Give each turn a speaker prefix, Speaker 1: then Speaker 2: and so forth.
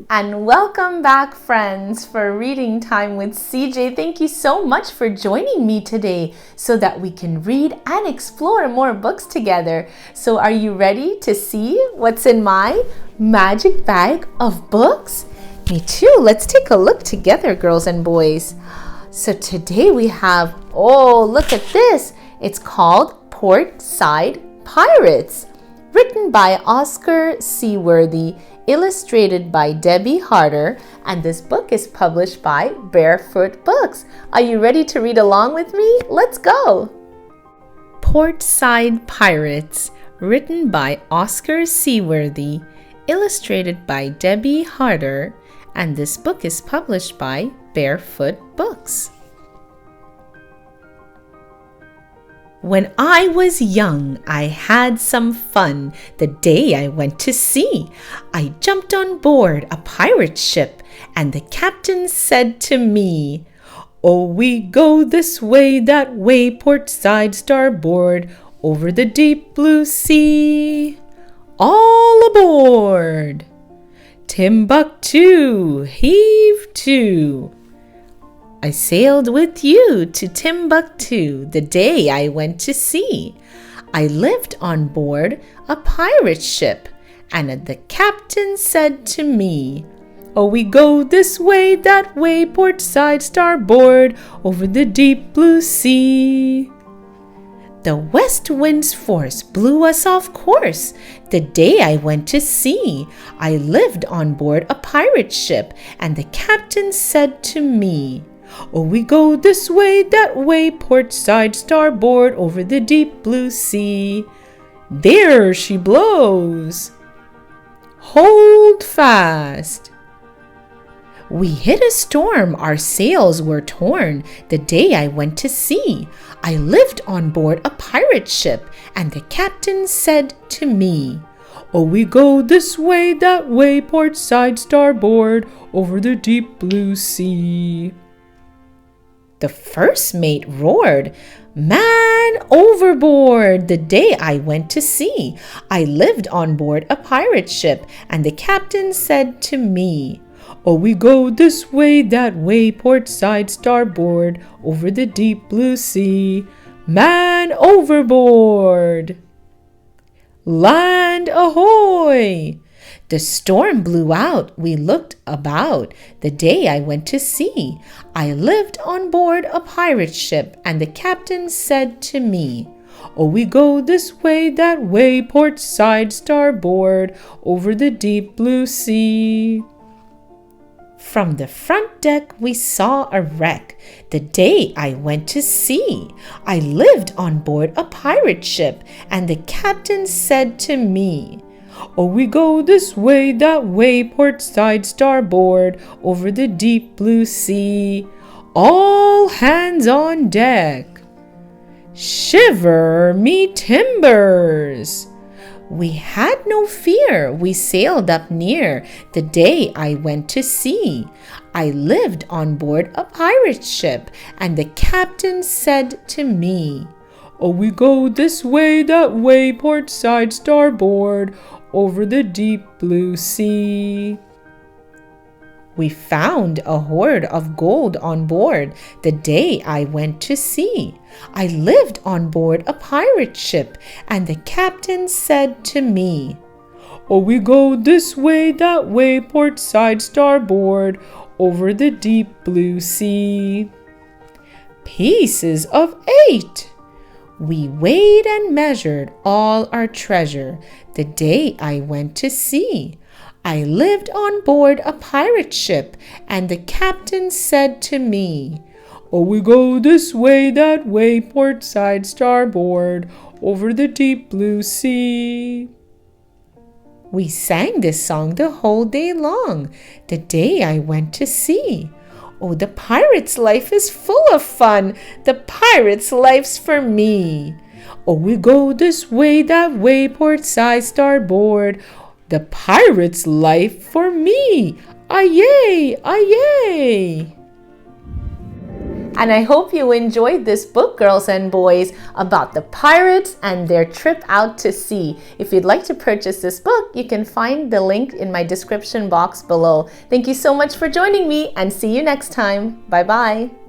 Speaker 1: And welcome back, friends, for Reading Time with CJ. Thank you so much for joining me today so that we can read and explore more books together. So are you ready to see what's in my magic bag of books? Me too. Let's take a look together, girls and boys. So today we have, look at this. It's called Portsidepirates, written by Oscar Seaworthy, illustrated by Debbie Harter, and this book is published by barefootbooks. Are you ready to read along with me? Let's go! Portsidepirates, written by Oscar Seaworthy, illustrated by Debbie Harter, and this book is published by barefootbooks. When I was young, I had some fun the day I went to sea. I jumped on board a pirate ship, and the captain said to me, "Oh, we go this way, that way, port side, starboard, over the deep blue sea. All aboard! Timbuktu, heave to!" I sailed with you to Timbuktu the day I went to sea. I lived on board a pirate ship, and the captain said to me, "Oh, we go this way, that way, port side, starboard, over the deep blue sea." The west wind's force blew us off course the day I went to sea. I lived on board a pirate ship, and the captain said to me, "Oh, we go this way, that way, port side, starboard, over the deep blue sea. There she blows. Hold fast." We hit a storm, our sails were torn the day I went to sea. I lived on board a pirate ship, and the captain said to me, "Oh, we go this way, that way, port side, starboard, over the deep blue sea." The first mate roared, "Man overboard!" the day I went to sea. I lived on board a pirate ship, and the captain said to me, "Oh, we go this way, that way, port side, starboard, over the deep blue sea. Man overboard! Land ahoy!" The storm blew out, we looked about the day I went to sea. I lived on board a pirate ship, and the captain said to me, "Oh, we go this way, that way, port side, starboard, over the deep blue sea." From the front deck we saw a wreck the day I went to sea. I lived on board a pirate ship, and the captain said to me, "Oh, we go this way, that way, port side, starboard, over the deep blue sea. All hands on deck. Shiver me timbers!" We had no fear, we sailed up near the day I went to sea. I lived on board a pirate ship, and the captain said to me, "Oh, we go this way, that way, port side, starboard, over the deep blue sea." We found a hoard of gold on board the day I went to sea. I lived on board a pirate ship, and the captain said to me, "Oh, we go this way, that way, port side, starboard, over the deep blue sea." Pieces of 8! We weighed and measured all our treasure the day I went to sea. I lived on board a pirate ship, and the captain said to me, "Oh, we go this way, that way, port side, starboard, over the deep blue sea." We sang this song the whole day long, the day I went to sea. Oh, the pirate's life is full of fun. The pirate's life's for me. Oh, we go this way, that way, port side, starboard. The pirate's life for me. Aye, aye. And I hope you enjoyed this book, girls and boys, about the pirates and their trip out to sea. If you'd like to purchase this book, you can find the link in my description box below. Thank you so much for joining me, and see you next time. Bye-bye.